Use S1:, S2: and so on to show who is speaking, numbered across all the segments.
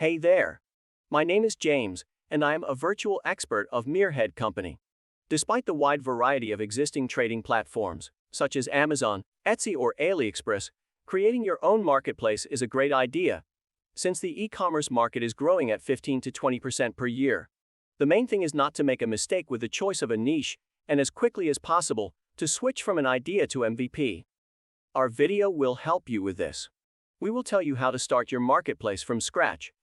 S1: Hey there. My name is James, and I am a virtual expert of Merehead Company. Despite the wide variety of existing trading platforms, such as Amazon, Etsy, or AliExpress, creating your own marketplace is a great idea, since the e-commerce market is growing at 15 to 20% per year. The main thing is not to make a mistake with the choice of a niche, and as quickly as possible, to switch from an idea to MVP. Our video will help you with this. We will tell you how to start your marketplace from scratch,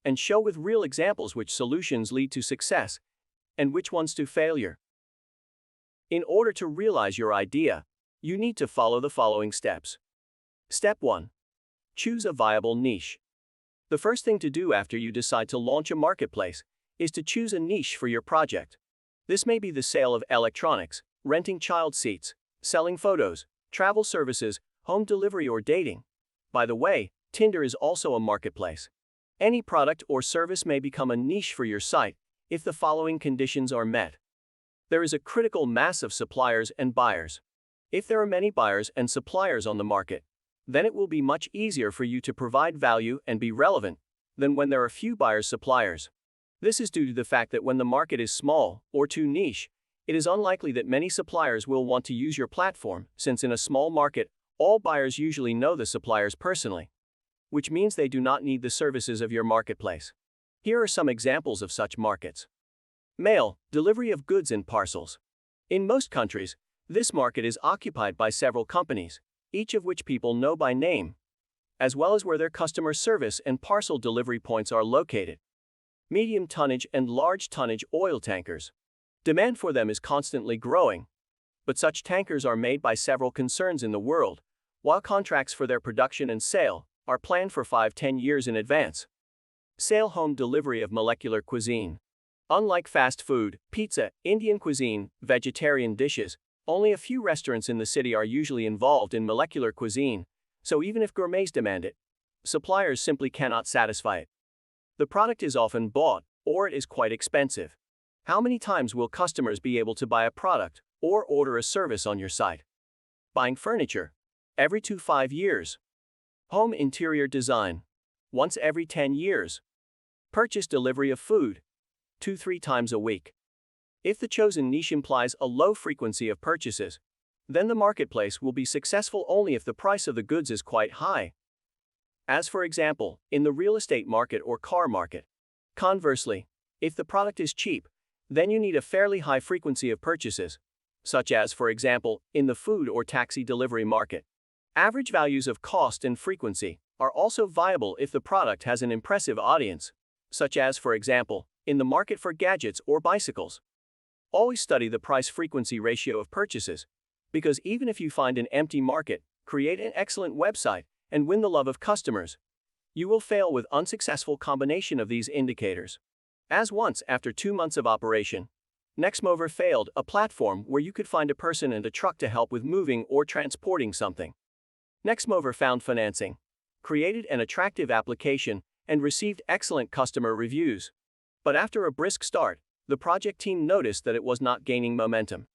S1: and show with real examples which solutions lead to success and which ones to failure. In order to realize your idea, you need to follow the following steps. Step 1. Choose a viable niche. The first thing to do after you decide to launch a marketplace is to choose a niche for your project. This may be the sale of electronics, renting child seats, selling photos, travel services, home delivery, or dating. By the way, Tinder is also a marketplace. Any product or service may become a niche for your site if the following conditions are met. There is a critical mass of suppliers and buyers. If there are many buyers and suppliers on the market, then it will be much easier for you to provide value and be relevant than when there are few buyers-suppliers. This is due to the fact that when the market is small or too niche, it is unlikely that many suppliers will want to use your platform, since in a small market, all buyers usually know the suppliers personally, which means they do not need the services of your marketplace. Here are some examples of such markets. Mail, delivery of goods and parcels. In most countries, this market is occupied by several companies, each of which people know by name, as well as where their customer service and parcel delivery points are located. Medium tonnage and large tonnage oil tankers. Demand for them is constantly growing, but such tankers are made by several concerns in the world, while contracts for their production and sale are planned for 5-10 years in advance. Sale home delivery of molecular cuisine. Unlike fast food, pizza, Indian cuisine, vegetarian dishes, only a few restaurants in the city are usually involved in molecular cuisine, so even if gourmets demand it, suppliers simply cannot satisfy it. The product is often bought, or it is quite expensive. How many times will customers be able to buy a product or order a service on your site? Buying furniture. Every 2-5 years. Home interior design. Once every 10 years. Purchase delivery of food. 2-3 times a week. If the chosen niche implies a low frequency of purchases, then the marketplace will be successful only if the price of the goods is quite high. As for example, in the real estate market or car market. Conversely, if the product is cheap, then you need a fairly high frequency of purchases, such as, for example, in the food or taxi delivery market. Average values of cost and frequency are also viable if the product has an impressive audience, such as, for example, in the market for gadgets or bicycles. Always study the price-frequency ratio of purchases, because even if you find an empty market, create an excellent website, and win the love of customers, you will fail with unsuccessful combination of these indicators. As once, after 2 months of operation, Nextmover failed, a platform where you could find a person and a truck to help with moving or transporting something. Nextmover found financing, created an attractive application, and received excellent customer reviews. But after a brisk start, the project team noticed that it was not gaining momentum.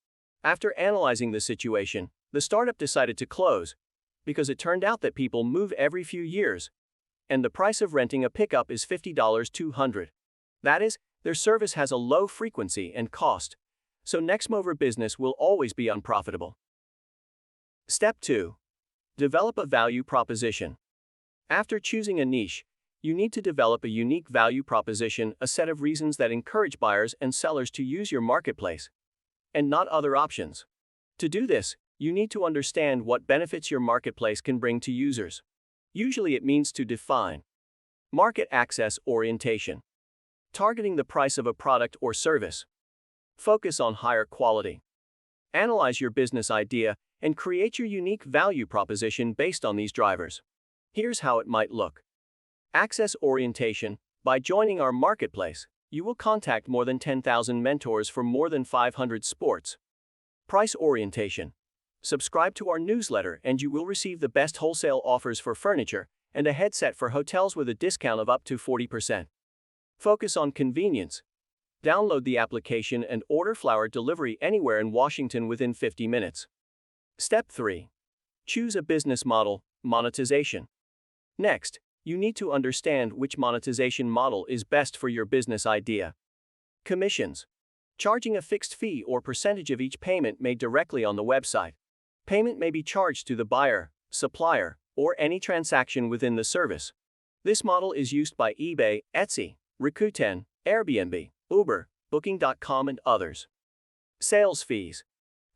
S1: After analyzing the situation, the startup decided to close, because it turned out that people move every few years, and the price of renting a pickup is $50-$200. That is, their service has a low frequency and cost, so Nextmover business will always be unprofitable. Step 2. Develop a value proposition. After choosing a niche, you need to develop a unique value proposition, a set of reasons that encourage buyers and sellers to use your marketplace, and not other options. To do this, you need to understand what benefits your marketplace can bring to users. Usually it means to define market access orientation, targeting the price of a product or service, focus on higher quality, analyze your business idea, and create your unique value proposition based on these drivers. Here's how it might look. Access orientation. By joining our marketplace, you will contact more than 10,000 mentors for more than 500 sports. Price orientation. Subscribe to our newsletter and you will receive the best wholesale offers for furniture and a headset for hotels with a discount of up to 40%. Focus on convenience. Download the application and order flower delivery anywhere in Washington within 50 minutes. Step 3. Choose a business model, monetization. Next, you need to understand which monetization model is best for your business idea. Commissions. Charging a fixed fee or percentage of each payment made directly on the website. Payment may be charged to the buyer, supplier, or any transaction within the service. This model is used by eBay, Etsy, Rakuten, Airbnb, Uber, Booking.com, and others. Sales fees.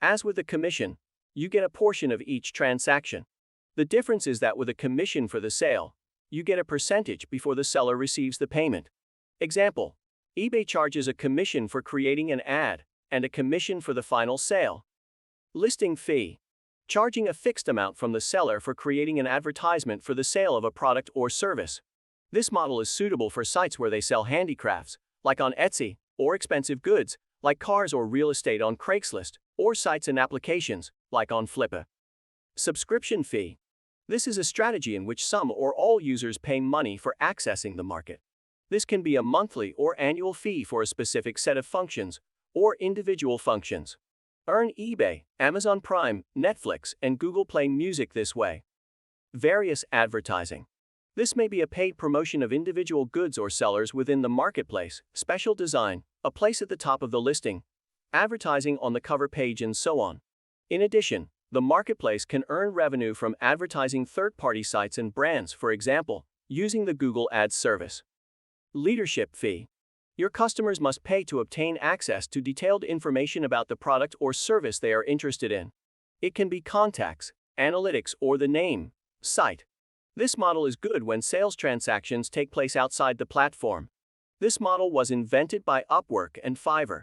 S1: As with a commission, you get a portion of each transaction. The difference is that with a commission for the sale, you get a percentage before the seller receives the payment. Example: eBay charges a commission for creating an ad and a commission for the final sale. Listing fee. Charging a fixed amount from the seller for creating an advertisement for the sale of a product or service. This model is suitable for sites where they sell handicrafts, like on Etsy, or expensive goods, like cars or real estate on Craigslist, or sites and applications, like on Flippa. Subscription fee. This is a strategy in which some or all users pay money for accessing the market. This can be a monthly or annual fee for a specific set of functions, or individual functions. Earn eBay, Amazon Prime, Netflix, and Google Play Music this way. Various advertising. This may be a paid promotion of individual goods or sellers within the marketplace, special design, a place at the top of the listing, advertising on the cover page, and so on. In addition, the marketplace can earn revenue from advertising third-party sites and brands, for example, using the Google Ads service. Leadership fee. Your customers must pay to obtain access to detailed information about the product or service they are interested in. It can be contacts, analytics, or the name, site. This model is good when sales transactions take place outside the platform. This model was invented by Upwork and Fiverr.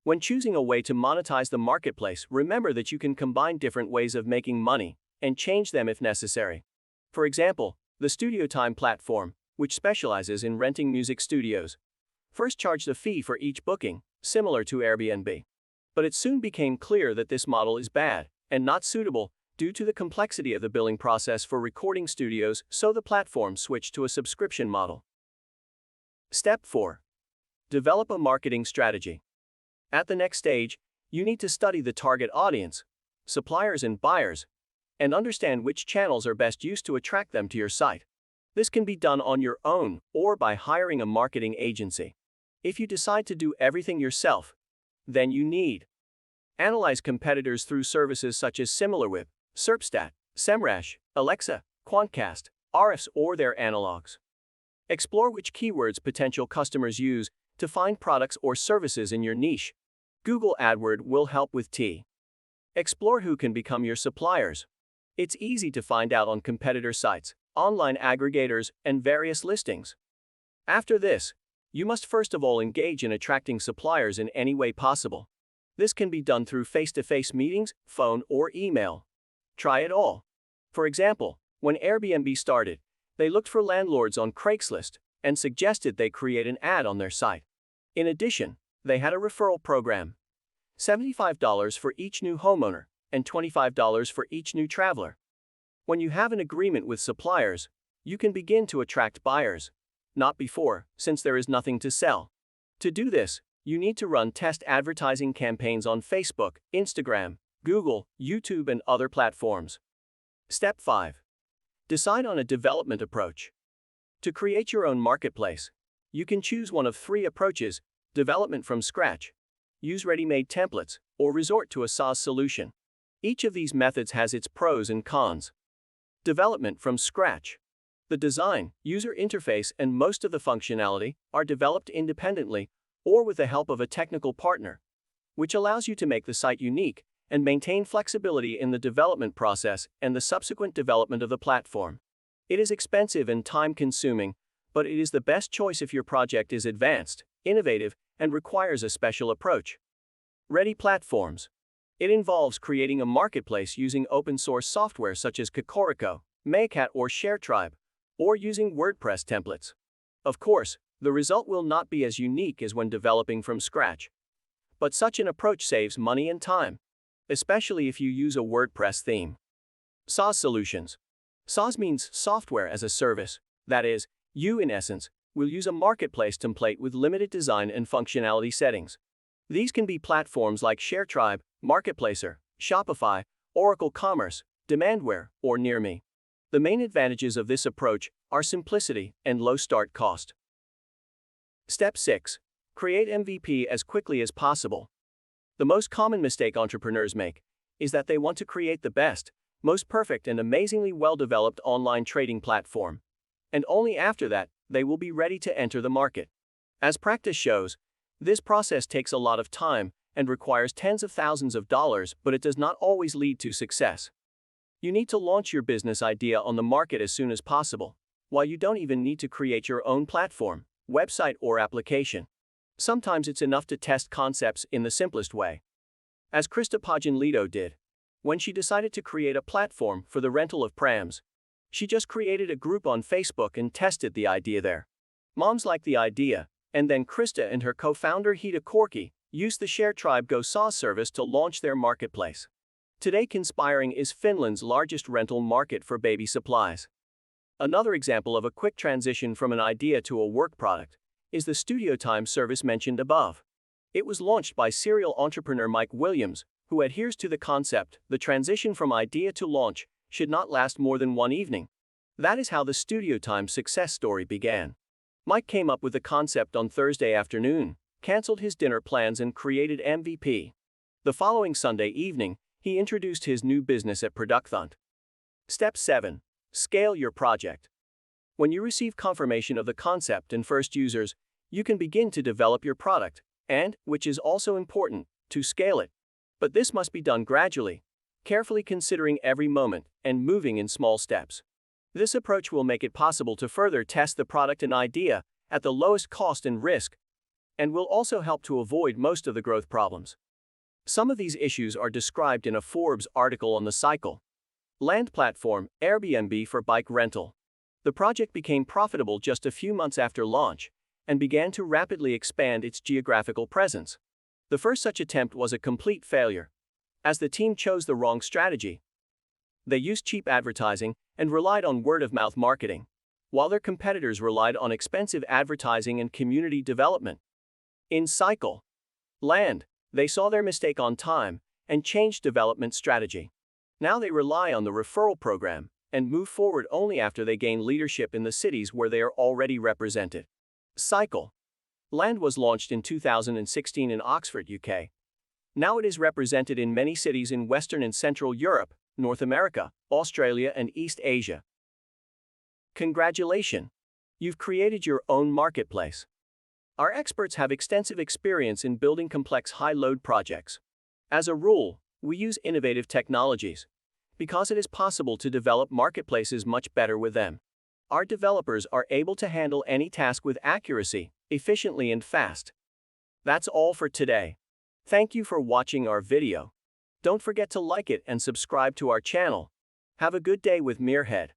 S1: When choosing a way to monetize the marketplace, remember that you can combine different ways of making money and change them if necessary. For example, the Studio Time platform, which specializes in renting music studios, first charged a fee for each booking, similar to Airbnb. But it soon became clear that this model is bad and not suitable due to the complexity of the billing process for recording studios, so the platform switched to a subscription model. Step 4. Develop a marketing strategy. At the next stage, you need to study the target audience, suppliers and buyers, and understand which channels are best used to attract them to your site. This can be done on your own or by hiring a marketing agency. If you decide to do everything yourself, then you need analyze competitors through services such as SimilarWeb, SERPstat, SEMrush, Alexa, Quantcast, Ahrefs, or their analogs. Explore which keywords potential customers use to find products or services in your niche. Google AdWord will help with T. Explore who can become your suppliers. It's easy to find out on competitor sites, online aggregators, and various listings. After this, you must first of all engage in attracting suppliers in any way possible. This can be done through face-to-face meetings, phone, or email. Try it all. For example, when Airbnb started, they looked for landlords on Craigslist and suggested they create an ad on their site. In addition, they had a referral program: $75 for each new homeowner and $25 for each new traveler. When you have an agreement with suppliers, you can begin to attract buyers. Not before, since there is nothing to sell. To do this, you need to run test advertising campaigns on Facebook, Instagram, Google, YouTube, and other platforms. Step 5. Decide on a development approach. To create your own marketplace, you can choose one of 3 approaches: development from scratch, use ready-made templates, or resort to a SaaS solution. Each of these methods has its pros and cons. Development from scratch. The design, user interface, and most of the functionality are developed independently or with the help of a technical partner, which allows you to make the site unique and maintain flexibility in the development process and the subsequent development of the platform. It is expensive and time-consuming, but it is the best choice if your project is advanced, innovative, and requires a special approach. Ready platforms. It involves creating a marketplace using open-source software such as Cocorico, Merehead, or ShareTribe, or using WordPress templates. Of course, the result will not be as unique as when developing from scratch. But such an approach saves money and time, especially if you use a WordPress theme. SaaS solutions. SaaS means software as a service. That is, you in essence will use a marketplace template with limited design and functionality settings. These can be platforms like ShareTribe, Marketplacer, Shopify, Oracle Commerce, Demandware, or NearMe. The main advantages of this approach are simplicity and low start cost. Step 6. Create MVP as quickly as possible. The most common mistake entrepreneurs make is that they want to create the best, most perfect and amazingly well-developed online trading platform. And only after that, they will be ready to enter the market. As practice shows, this process takes a lot of time and requires tens of thousands of dollars, but it does not always lead to success. You need to launch your business idea on the market as soon as possible, while you don't even need to create your own platform, website, or application. Sometimes it's enough to test concepts in the simplest way. As Krista Paginlito did, when she decided to create a platform for the rental of prams, she just created a group on Facebook and tested the idea there. Moms liked the idea, and then Krista and her co-founder Hita Corky used the Share Tribe Go SaaS service to launch their marketplace. Today, Conspiring is Finland's largest rental market for baby supplies. Another example of a quick transition from an idea to a work product is the Studio Time service mentioned above. It was launched by serial entrepreneur Mike Williams, who adheres to the concept the transition from idea to launch should not last more than one evening. That is how the Studio Time success story began. Mike came up with the concept on Thursday afternoon, canceled his dinner plans and created MVP. The following Sunday evening, he introduced his new business at Producthunt. Step 7. Scale your project. When you receive confirmation of the concept and first users, you can begin to develop your product, and, which is also important, to scale it. But this must be done gradually, carefully considering every moment and moving in small steps. This approach will make it possible to further test the product and idea at the lowest cost and risk, and will also help to avoid most of the growth problems. Some of these issues are described in a Forbes article on the Cycle. Land platform, Airbnb for bike rental. The project became profitable just a few months after launch and began to rapidly expand its geographical presence. The first such attempt was a complete failure, as the team chose the wrong strategy. They used cheap advertising and relied on word-of-mouth marketing, while their competitors relied on expensive advertising and community development. In Cycle Land, they saw their mistake on time and changed development strategy. Now they rely on the referral program and move forward only after they gain leadership in the cities where they are already represented. Cycle Land was launched in 2016 in Oxford, UK. Now it is represented in many cities in Western and Central Europe, North America, Australia, and East Asia. Congratulations! You've created your own marketplace. Our experts have extensive experience in building complex high-load projects. As a rule, we use innovative technologies because it is possible to develop marketplaces much better with them. Our developers are able to handle any task with accuracy, efficiently and fast. That's all for today. Thank you for watching our video. Don't forget to like it and subscribe to our channel. Have a good day with Merehead.